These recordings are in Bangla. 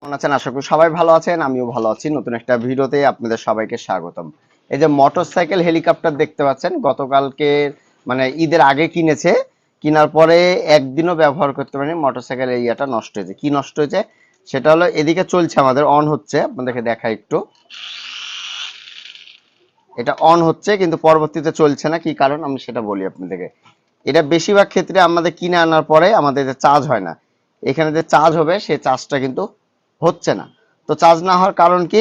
কেমন আছেন? আশা করি সবাই ভালো আছেন। আমিও ভালো আছি। নতুন একটা ভিডিওতে আপনাদের সবাইকে স্বাগতম। এই যে মোটরসাইকেল হেলিকপ্টার দেখতে পাচ্ছেন, গতকালকে মানে ঈদের আগে কিনেছে। কিনার পরে একদিনও ব্যবহার করতে পারেনি, মোটরসাইকেল ইয়াটা নষ্ট হয়েছে। কি নষ্ট হয়েছে সেটা হলো, এদিকে চলছে আমাদের, অন হচ্ছে, আপনাদেরকে দেখাই একটু। এটা অন হচ্ছে কিন্তু পরবর্তীতে চলছে না, কি কারণ আমি সেটা বলি আপনাদেরকে। এটা বেশিরভাগ ক্ষেত্রে আমাদের কিনে আনার পরে আমাদের যে চার্জ হয় না, এখানে যে চার্জ হবে সেই চার্জটা কিন্তু হচ্ছে না। তো চার্জ না হওয়ার কারণ কি,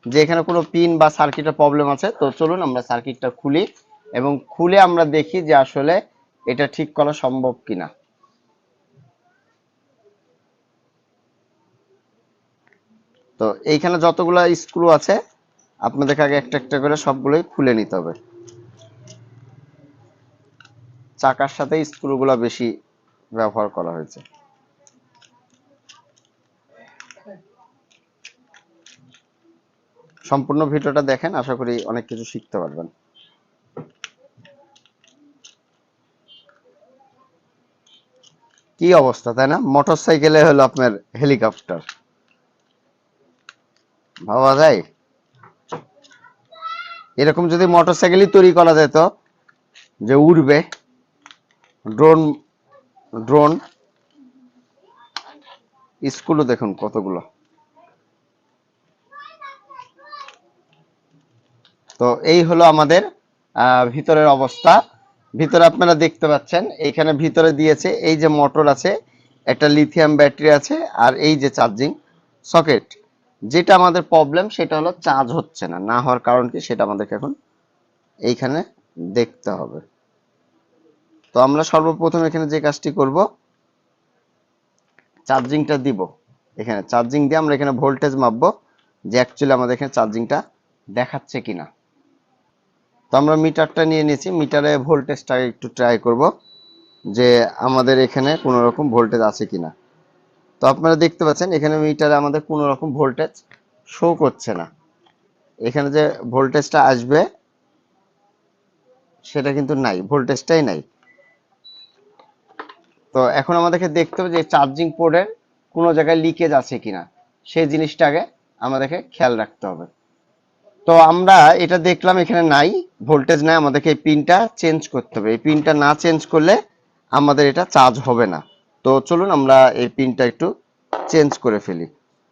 যে এখানে কোনো পিন বা সার্কিটের প্রবলেম আছে। তো চলুন আমরা সার্কিটটা খুলি এবং খুলে আমরা দেখি যে আসলে এটা ঠিক করা সম্ভব কিনা। তো এইখানে যতগুলো স্ক্রু আছে আপনাদেরকে আগে একটা একটা করে সবগুলোই খুলে নিতে হবে। চাকার সাথে স্ক্রুগুলো বেশি ব্যবহার করা হয়েছে। সম্পূর্ণ ভিডিওটা দেখেন, আশা করি অনেক কিছু শিখতে পারবেন। কি অবস্থা, তাই না? মোটরসাইকেলে হলো আপনার হেলিকপ্টার, ভাবা যায়? এরকম যদি মোটরসাইকেলই তৈরি করা যেত যে উড়বে, ড্রোন, ড্রোন স্কুলও দেখুন কতগুলো। তো এই হলো আমাদের ভিতরের অবস্থা। ভিতরে আপনারা দেখতে পাচ্ছেন, এইখানে ভিতরে দিয়েছে এই যে মোটর আছে, একটা লিথিয়াম ব্যাটারি আছে, আর এই যে চার্জিং সকেট। যেটা আমাদের প্রবলেম সেটা হলো চার্জ হচ্ছে না, না হওয়ার কারণ কি সেটা আমাদেরকে এখন এইখানে দেখতে হবে। তো আমরা সর্বপ্রথম এখানে যে কাজটি করব, চার্জিংটা দিব। এখানে চার্জিং দিয়ে আমরা এখানে ভোল্টেজ মাপবো যে অ্যাকচুয়ালি আমাদের এখানে চার্জিংটা দেখাচ্ছে কিনা। তো আমরা মিটারটা নিয়ে নিয়েছি, মিটারে ভোল্টেজটা একটু ট্রাই করব যে আমাদের এখানে কোনো রকম ভোল্টেজ আছে কিনা। তো আপনারা দেখতে পাচ্ছেন এখানে মিটারে আমাদের কোনো রকম ভোল্টেজ শো করছে না। এখানে যে ভোল্টেজটা আসবে সেটা কিন্তু নাই, ভোল্টেজটাই নাই। তো এখন আমাদেরকে দেখতে হবে যে চার্জিং পোর্টের কোনো জায়গায় লিকেজ আছে কিনা, সেই জিনিসটা আগে আমাদেরকে খেয়াল রাখতে হবে। তো আমরা এটা দেখলাম এখানে নাই, ভোল্টেজ নাই, আমাদেরকে এই পিনটা চেঞ্জ করতে হবে। এই পিনটা না চেঞ্জ করলে আমাদের এটা চার্জ হবে না। তো চলুন আমরা এই পিনটা একটু চেঞ্জ করে ফেলি।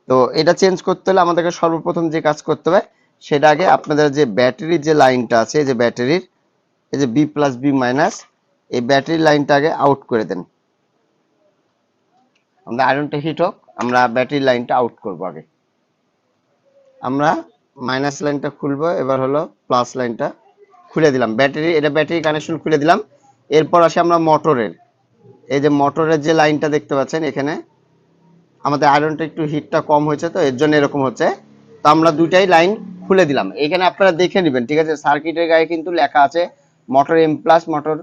তো এটা চেঞ্জ করতে হলে আমাদেরকে সর্বপ্রথম যে কাজ করতে হবে সেটা আগে আপনাদের যে ব্যাটারির যে লাইনটা আছে, এই যে ব্যাটারির এই যে বি প্লাস বি মাইনাস, এই ব্যাটারির লাইনটা আগে আউট করে দেন। আমাদের আয়রনটা হিট হোক, আমরা ব্যাটারির লাইনটা আউট করব আগে। আমরা মাইনাস লাইনটা খুলবো, এবার হলো প্লাস লাইনটা খুলে দিলাম। ব্যাটারি, এটা ব্যাটারি কানেকশন খুলে দিলাম। এরপর আসি আমরা মোটরের, এই যে মোটরের যে লাইনটা দেখতে পাচ্ছেন এখানে, আমাদের আয়রনটা একটু হিটটা কম হয়েছে তো এর জন্য এরকম হচ্ছে। তো আমরা দুইটাই লাইন খুলে দিলাম। এখানে আপনারা দেখে নেবেন, ঠিক আছে? সার্কিটের গায়ে কিন্তু লেখা আছে motor M plus, motor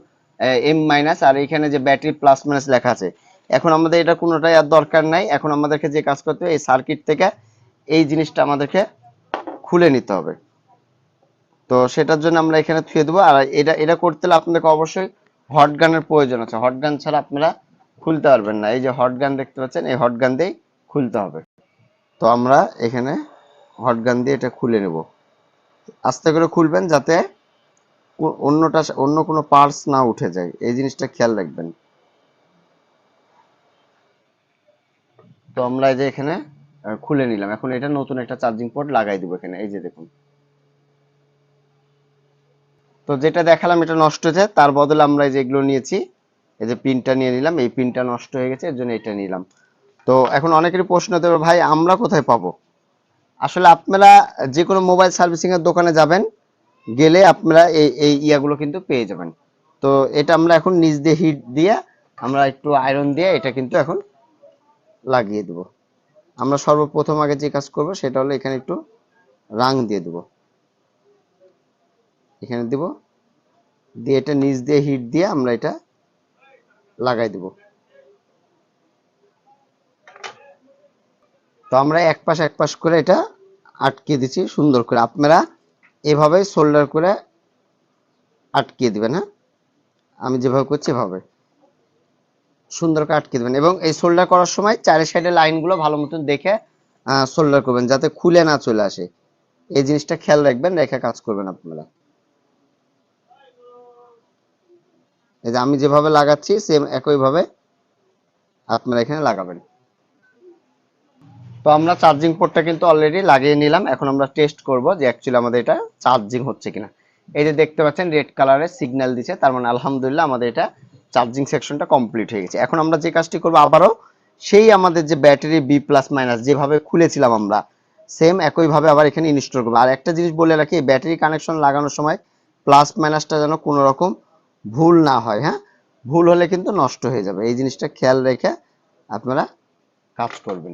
M minus, আর এখানে যে ব্যাটারি প্লাস মাইনাস লেখা আছে। এখন আমাদের এটা কোনোটাই আর দরকার নাই। এখন আমাদেরকে যে কাজ করতে হবে, এই সার্কিট থেকে এই জিনিসটা আমাদেরকে খুলে নিতে হবে। তো সেটার জন্য আমরা এখানে থুয়ে দেবো। আর এটা এটা করতে হলে আপনাদেরকে অবশ্যই হট গানের প্রয়োজন আছে। হট গান ছাড়া আপনারা খুলতে পারবেন না। এই যে হট গান দেখতে পাচ্ছেন, এই হট গান দিয়েই খুলতে হবে। তো আমরা এখানে হট গান দিয়ে এটা খুলে নেব। আস্তে করে খুলবেন যাতে অন্য কোনো পার্টস না উঠে যায়, এই জিনিসটা খেয়াল রাখবেন। তো আমরা এই যে এখানে খুলে নিলাম। এখন এটা নতুন একটা চার্জিং পোর্ট লাগাই দিব এখানে, এই যে দেখুন। তো যেটা দেখালাম এটা নষ্ট হয়েছে, তার বদলে আমরা এই যে এগুলো নিয়েছি, এই যে পিনটা নিয়ে নিলাম। এই পিনটা নষ্ট হয়ে গেছে, এর জন্য এটা নিলাম। তো এখন অনেকেরই প্রশ্ন হতে পারে, ভাই আমরা কোথায় পাবো? আসলে আপনারা যে কোনো মোবাইল সার্ভিসিং এর দোকানে যাবেন, গেলে আপনারা এই এই ইয়াগুলো কিন্তু পেয়ে যাবেন। তো এটা আমরা এখন নিচ দিয়ে হিট দিয়ে আমরা একটু আয়রন দিয়ে এটা কিন্তু এখন লাগিয়ে দেব। আমরা সর্বপ্রথম আগে যে কাজ করব সেটা হলো এখানে একটু রাং দিয়ে দেব। এখানে দেব, দিয়ে এটা নিচ দিয়ে হিট দিয়ে আমরা এটা লাগাই দেব। তো আমরা এক পাশ করে এটা আটকে দিচ্ছি সুন্দর করে। আপনারা এভাবে সোল্ডার করে আটকে দিবেন। হ্যাঁ, আমি যেভাবে করছি এভাবে সুন্দর করে আটকে দেবেন। এবং এই সোল্ডার করার সময় চারি সাইডে লাইনগুলো ভালো মতন দেখে সোল্ডার করবেন যাতে খুলে না চলে আসে। এই জিনিসটা খেয়াল রাখবেন, রেখে কাজ করবেন আপনারা। এই যে আমি যেভাবে লাগাচ্ছি সেম একই ভাবে আপনারা এখানে লাগাবেন। তো আমরা চার্জিং পোর্টটা কিন্তু অলরেডি লাগিয়ে নিলাম। এখন আমরা টেস্ট করব যে অ্যাকচুয়ালি আমাদের এটা চার্জিং হচ্ছে কিনা। এই যে দেখতে পাচ্ছেন রেড কালারের সিগন্যাল দিচ্ছে, তার মানে আলহামদুলিল্লাহ আমাদের এটা চার্জিং সেকশনটা কমপ্লিট হয়ে গেছে। এখন আমরা যে কাজটি করব আবারও সেই আমাদের যে ব্যাটারি বি প্লাস মাইনাস যেভাবে খুলেছিলাম আমরা সেম একইভাবে আবার এখানে ইনস্টল করবো। আর একটা জিনিস বলে রাখি, ব্যাটারি কানেকশন লাগানোর সময় প্লাস মাইনাসটা যেন কোনো রকম ভুল না হয়। হ্যাঁ, ভুল হলে কিন্তু নষ্ট হয়ে যাবে, এই জিনিসটা খেয়াল রেখে আপনারা কাজ করবেন।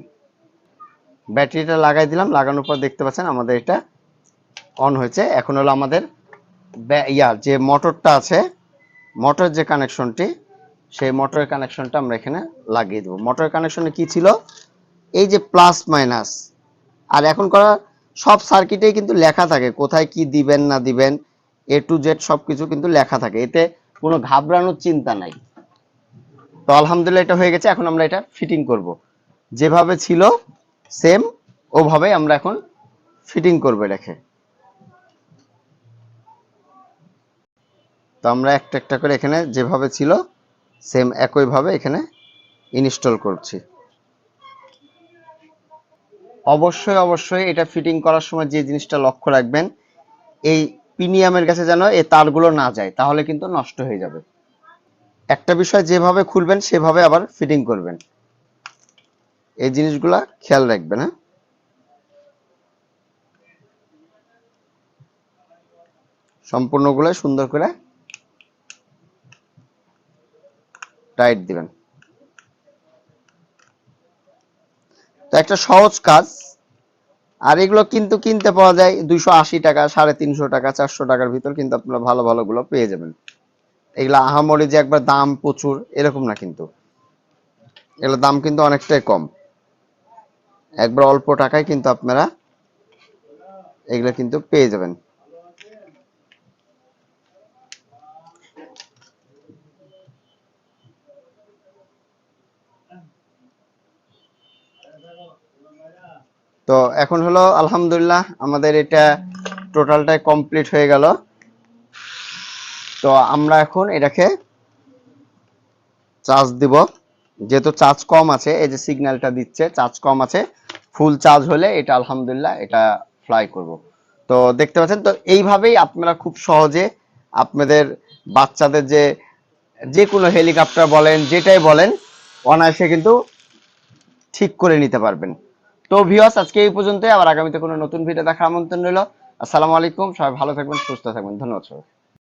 ব্যাটারিটা লাগাই দিলাম, লাগানোর পর দেখতে পাচ্ছেন আমাদের এটা অন হয়েছে। এখন হলো আমাদের যে মোটরটা আছে, মোটর যে কানেকশনটি, সেই মোটরের কানেকশনটা আমরা এখানে লাগিয়ে দেবো। মোটরের কানেকশনে কি ছিল, এই যে প্লাস মাইনাস, আর এখন করা সব সার্কিটেই কিন্তু লেখা থাকে কোথায় কি দিবেন না দিবেন, এ টু জেড সবকিছু কিন্তু লেখা থাকে, এতে কোনো ঘাবড়ানোর চিন্তা নাই। তো আলহামদুলিল্লাহ এটা হয়ে গেছে। এখন আমরা এটা ফিটিং করব, যেভাবে ছিল সেম ওভাবে আমরা এখন ফিটিং করবে রেখে। তো আমরা একটা একটা করে এখানে যেভাবে ছিল সেম একইভাবে এখানে ইনস্টল করছি। অবশ্যই অবশ্যই এটা ফিটিং করার সময় যে জিনিসটা লক্ষ্য রাখবেন, এই পিনিয়ামের কাছে যেন এই তারগুলো না যায়, তাহলে কিন্তু নষ্ট হয়ে যাবে। একটা বিষয় যেভাবে খুলবেন সেভাবে আবার ফিটিং করবেন, এই জিনিসগুলা খেয়াল রাখবেন। হ্যাঁ, সম্পূর্ণগুলো সুন্দর করে টাইট দিবেন। তো একটা সহজ কাজ, আর এগুলো কিন্তু কিনতে পাওয়া যায় 280 টাকা, 350 টাকা, 400 টাকার ভিতর কিন্তু আপনারা ভালো ভালো গুলো পেয়ে যাবেন। এগুলা আহামরি যে একবার দাম প্রচুর এরকম না, কিন্তু এগুলোর দাম কিন্তু অনেকটাই কম, একবার অল্প টাকায় কিন্তু আপনারা এগুলো কিন্তু পেয়ে যাবেন। তো এখন হলো আলহামদুলিল্লাহ আমাদের এটা টোটালটাই কমপ্লিট হয়ে গেল। তো আমরা এখন এটাকে চার্জ দিব, যেহেতু চার্জ কম আছে, এই যে সিগন্যালটা দিচ্ছে চার্জ কম আছে, ফুল চার্জ হলে এটা আলহামদুলিল্লাহ এটা ফ্লাই করব। তো দেখতে পাচ্ছেন, তো এইভাবেই আপনারা খুব সহজে আপনাদের বাচ্চাদের যে কোনো হেলিকপ্টার বলেন যেটাই বলেন অনায়াসে কিন্তু ঠিক করে নিতে পারবেন। তো ভিউয়ার্স আজকে এই পর্যন্তই, আবার আগামীতে কোনো নতুন ভিডিও দেখার আমন্ত্রণ রইল। আসসালামু আলাইকুম, সবাই ভালো থাকবেন, সুস্থ থাকবেন, ধন্যবাদ সবাই।